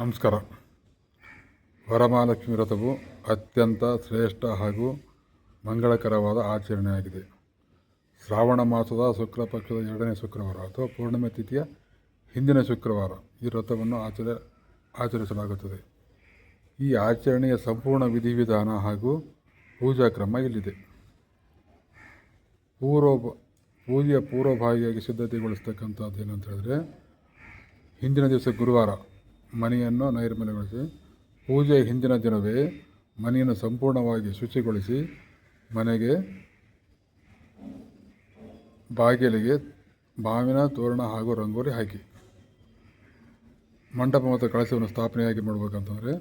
ನಮಸ್ಕಾರ. ವರಮಹಾಲಕ್ಷ್ಮಿ ವ್ರತವು ಅತ್ಯಂತ ಶ್ರೇಷ್ಠ ಹಾಗೂ ಮಂಗಳಕರವಾದ ಆಚರಣೆಯಾಗಿದೆ. ಶ್ರಾವಣ ಮಾಸದ ಶುಕ್ಲ ಪಕ್ಷದ 2ನೇ ಶುಕ್ರವಾರ ಅಥವಾ ಪೂರ್ಣಿಮೆ ತಿಥಿಯ ಹಿಂದಿನ ಶುಕ್ರವಾರ ಈ ವ್ರತವನ್ನು ಆಚರಿಸಲಾಗುತ್ತದೆ. ಈ ಆಚರಣೆಯ ಸಂಪೂರ್ಣ ವಿಧಿವಿಧಾನ ಹಾಗೂ ಪೂಜಾ ಕ್ರಮ ಇಲ್ಲಿದೆ. ಪೂಜೆಯ ಪೂರ್ವಭಾವಿಯಾಗಿ ಸಿದ್ಧತೆಗೊಳಿಸ್ತಕ್ಕಂಥದ್ದು ಏನಂತ ಹೇಳಿದ್ರೆ, ಹಿಂದಿನ ದಿವಸ ಗುರುವಾರ ಮನೆಯನ್ನು ನೈರ್ಮಲ್ಯಗೊಳಿಸಿ, ಪೂಜೆಯ ಹಿಂದಿನ ದಿನವೇ ಮನೆಯನ್ನು ಸಂಪೂರ್ಣವಾಗಿ ಶುಚಿಗೊಳಿಸಿ, ಮನೆಗೆ ಬಾಗಿಲಿಗೆ ಮಾವಿನ ತೋರಣ ಹಾಗೂ ರಂಗೋಲಿ ಹಾಕಿ, ಮಂಟಪ ಮತ್ತು ಕಳಶವನ್ನು ಸ್ಥಾಪನೆಯಾಗಿ ಮಾಡಬೇಕಂತಂದರೆ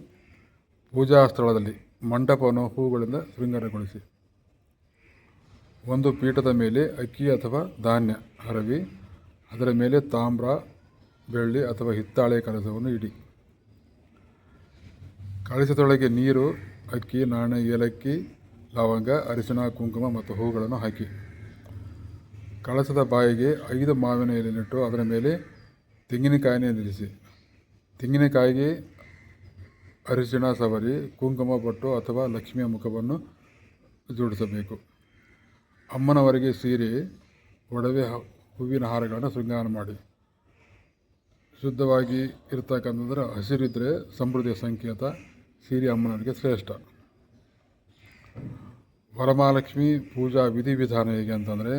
ಪೂಜಾ ಸ್ಥಳದಲ್ಲಿ ಮಂಟಪವನ್ನು ಹೂಗಳಿಂದ ಶೃಂಗಾರಗೊಳಿಸಿ, ಒಂದು ಪೀಠದ ಮೇಲೆ ಅಕ್ಕಿ ಅಥವಾ ಧಾನ್ಯ ಹರವಿ ಅದರ ಮೇಲೆ ತಾಮ್ರ, ಬೆಳ್ಳಿ ಅಥವಾ ಹಿತ್ತಾಳೆ ಕಲಶವನ್ನು ಇಡಿ. ಕಲಶದೊಳಗೆ ನೀರು, ಅಕ್ಕಿ, ನಾಣ್ಯ, ಏಲಕ್ಕಿ, ಲವಂಗ, ಅರಿಶಿಣ, ಕುಂಕುಮ ಮತ್ತು ಹೂಗಳನ್ನು ಹಾಕಿ, ಕಳಶದ ಬಾಯಿಗೆ 5 ಮಾವಿನ ಎಲೆಯನ್ನಿಟ್ಟು ಅದರ ಮೇಲೆ ತೆಂಗಿನಕಾಯಿನ ನಿಲ್ಲಿಸಿ, ತೆಂಗಿನಕಾಯಿಗೆ ಅರಿಶಿಣ ಸವರಿ ಕುಂಕುಮ ಬೊಟ್ಟು ಅಥವಾ ಲಕ್ಷ್ಮಿಯ ಮುಖವನ್ನು ಜೋಡಿಸಬೇಕು. ಅಮ್ಮನವರಿಗೆ ಸೀರೆ, ಒಡವೆ, ಹೂವಿನ ಹಾರಗಳನ್ನು ಶೃಂಗಾರ ಮಾಡಿ. ಶುದ್ಧವಾಗಿ ಇರ್ತಕ್ಕಂಥದ್ರೆ ಹಸಿರಿದ್ದರೆ ಸಮೃದ್ಧಿಯ ಸಂಕೇತ. ಸೀರೆ ಅಮ್ಮನವರಿಗೆ ಶ್ರೇಷ್ಠ. ವರಮಹಾಲಕ್ಷ್ಮಿ ಪೂಜಾ ವಿಧಿವಿಧಾನ ಹೇಗೆ ಅಂತಂದರೆ,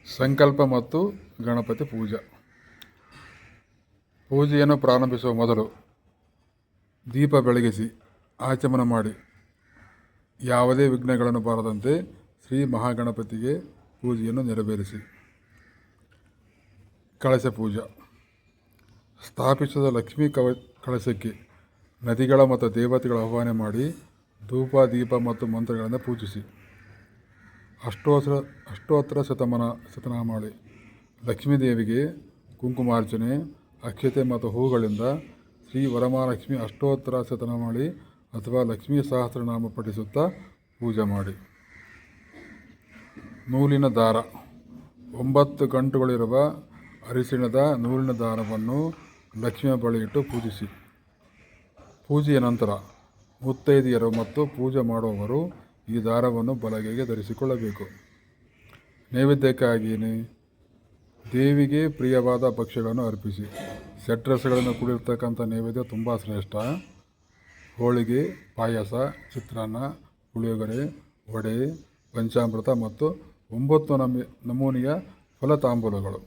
ಸಂಕಲ್ಪ ಮತ್ತು ಗಣಪತಿ ಪೂಜಾ. ಪೂಜೆಯನ್ನು ಪ್ರಾರಂಭಿಸುವ ಮೊದಲು ದೀಪ ಬೆಳಗಿಸಿ ಆಚಮನ ಮಾಡಿ, ಯಾವುದೇ ವಿಘ್ನಗಳನ್ನು ಬಾರದಂತೆ ಶ್ರೀ ಮಹಾಗಣಪತಿಗೆ ಪೂಜೆಯನ್ನು ನೆರವೇರಿಸಿ. ಕಳಶ ಪೂಜಾ. ಸ್ಥಾಪಿಸಿದ ಲಕ್ಷ್ಮೀ ಕಳಶಕ್ಕೆ ನದಿಗಳ ಮತ್ತು ದೇವತೆಗಳ ಆಹ್ವಾನ ಮಾಡಿ ಧೂಪ, ದೀಪ ಮತ್ತು ಮಂತ್ರಗಳಿಂದ ಪೂಜಿಸಿ. ಅಷ್ಟೋತ್ತರ ಶತನಾಮಾವಳಿ ಲಕ್ಷ್ಮೀದೇವಿಗೆ ಕುಂಕುಮಾರ್ಚನೆ, ಅಕ್ಷತೆ ಮತ್ತು ಹೂಗಳಿಂದ ಶ್ರೀ ವರಮಹಾಲಕ್ಷ್ಮಿ ಅಷ್ಟೋತ್ತರ ಶತನಾಮಾವಳಿ ಅಥವಾ ಲಕ್ಷ್ಮೀ ಸಹಸ್ರನಾಮ ಪಠಿಸುತ್ತಾ ಪೂಜೆ ಮಾಡಿ. ನೂಲಿನ ದಾರ. 9 ಗಂಟುಗಳಿರುವ ಅರಿಶಿಣದ ನೂಲಿನ ದಾರವನ್ನು ಲಕ್ಷ್ಮಿಯ ಬಳಿ ಇಟ್ಟು ಪೂಜಿಸಿ. ಪೂಜೆಯ ನಂತರ ಮುತ್ತೈದೆಯರು ಮತ್ತು ಪೂಜೆ ಮಾಡುವವರು ಈ ದಾರವನ್ನು ಬಲಗೈಗೆ ಧರಿಸಿಕೊಳ್ಳಬೇಕು. ನೈವೇದ್ಯಕ್ಕಾಗಿಯೇ ದೇವಿಗೆ ಪ್ರಿಯವಾದ ಭಕ್ಷ್ಯಗಳನ್ನು ಅರ್ಪಿಸಿ. ಷಡ್ರಸಗಳನ್ನು ಕೂಡಿರ್ತಕ್ಕಂಥ ನೈವೇದ್ಯ ತುಂಬ ಶ್ರೇಷ್ಠ. ಹೋಳಿಗೆ, ಪಾಯಸ, ಚಿತ್ರಾನ್ನ, ಪುಳಿಯೋಗರೆ, ವಡೆ, ಪಂಚಾಮೃತ ಮತ್ತು 9 ನಮೂನೆಯ ಫಲತಾಂಬೂಲಗಳು.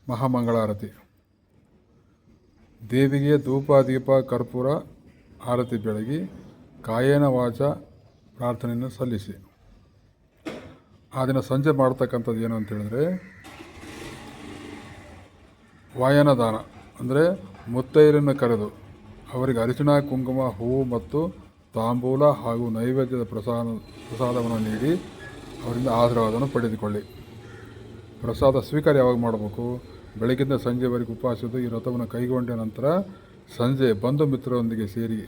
ಮಹಾಮಂಗಳಾರತಿ. ದೇವಿಗೆ ಧೂಪ, ದೀಪ, ಕರ್ಪೂರ ಆರತಿ ಬೆಳಗಿ ಕಾಯೇನ ವಾಚ ಪ್ರಾರ್ಥನೆಯನ್ನು ಸಲ್ಲಿಸಿ. ಆ ದಿನ ಸಂಜೆ ಮಾಡ್ತಕ್ಕಂಥದ್ದು ಏನು ಅಂತ ಹೇಳಿದ್ರೆ, ವಾಯನದಾನ ಅಂದರೆ ಮುತ್ತೈದೆಯರನ್ನು ಕರೆದು ಅವರಿಗೆ ಅರಿಶಿಣ, ಕುಂಕುಮ, ಹೂವು ಮತ್ತು ತಾಂಬೂಲ ಹಾಗೂ ನೈವೇದ್ಯದ ಪ್ರಸಾದವನ್ನು ನೀಡಿ ಅವರಿಂದ ಆಶೀರ್ವಾದವನ್ನು ಪಡೆದುಕೊಳ್ಳಿ. ಪ್ರಸಾದ ಸ್ವೀಕಾರ ಯಾವಾಗ ಮಾಡಬೇಕು? ಬೆಳಗ್ಗಿಂದ ಸಂಜೆವರೆಗೆ ಉಪವಾಸದ ಈ ವ್ರತವನ್ನು ಕೈಗೊಂಡ ನಂತರ ಸಂಜೆ ಬಂಧು ಮಿತ್ರರೊಂದಿಗೆ ಸೇರಿ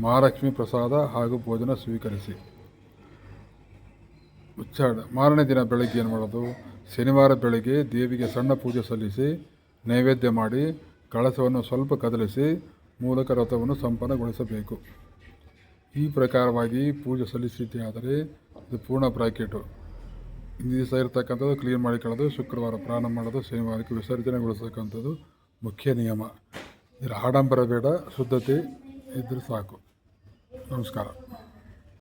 ಮಹಾಲಕ್ಷ್ಮಿ ಪ್ರಸಾದ ಹಾಗೂ ಭೋಜನ ಸ್ವೀಕರಿಸಿ. ಮಾರನೇ ದಿನ ಬೆಳಗ್ಗೆ ಏನು ಮಾಡೋದು? ಶನಿವಾರ ಬೆಳಗ್ಗೆ ದೇವಿಗೆ ಸಣ್ಣ ಪೂಜೆ ಸಲ್ಲಿಸಿ ನೈವೇದ್ಯ ಮಾಡಿ ಕಳಶವನ್ನು ಸ್ವಲ್ಪ ಕದಲಿಸಿ ಮೂಲಕ ವ್ರತವನ್ನು ಸಂಪನ್ನಗೊಳಿಸಬೇಕು. ಈ ಪ್ರಕಾರವಾಗಿ ಪೂಜೆ ಸಲ್ಲಿಸಿದ್ದೇ ಆದರೆ ಇದು ಪೂರ್ಣ ಬ್ರಾಕೆಟು. ಇಂದು ದಿವಸ ಇರತಕ್ಕಂಥದ್ದು ಕ್ಲೀನ್ ಮಾಡಿಕೊಳ್ಳೋದು, ಶುಕ್ರವಾರ ಪ್ರಾರಂಭ ಮಾಡೋದು, ಶನಿವಾರಕ್ಕೆ ವಿಸರ್ಜನೆಗೊಳಿಸ್ತಕ್ಕಂಥದ್ದು ಮುಖ್ಯ ನಿಯಮ. ಇದರ ಆಡಂಬರ ಬೇಡ, ಶುದ್ಧತೆ ಇದ್ದರೆ ಸಾಕು. ನಮಸ್ಕಾರ.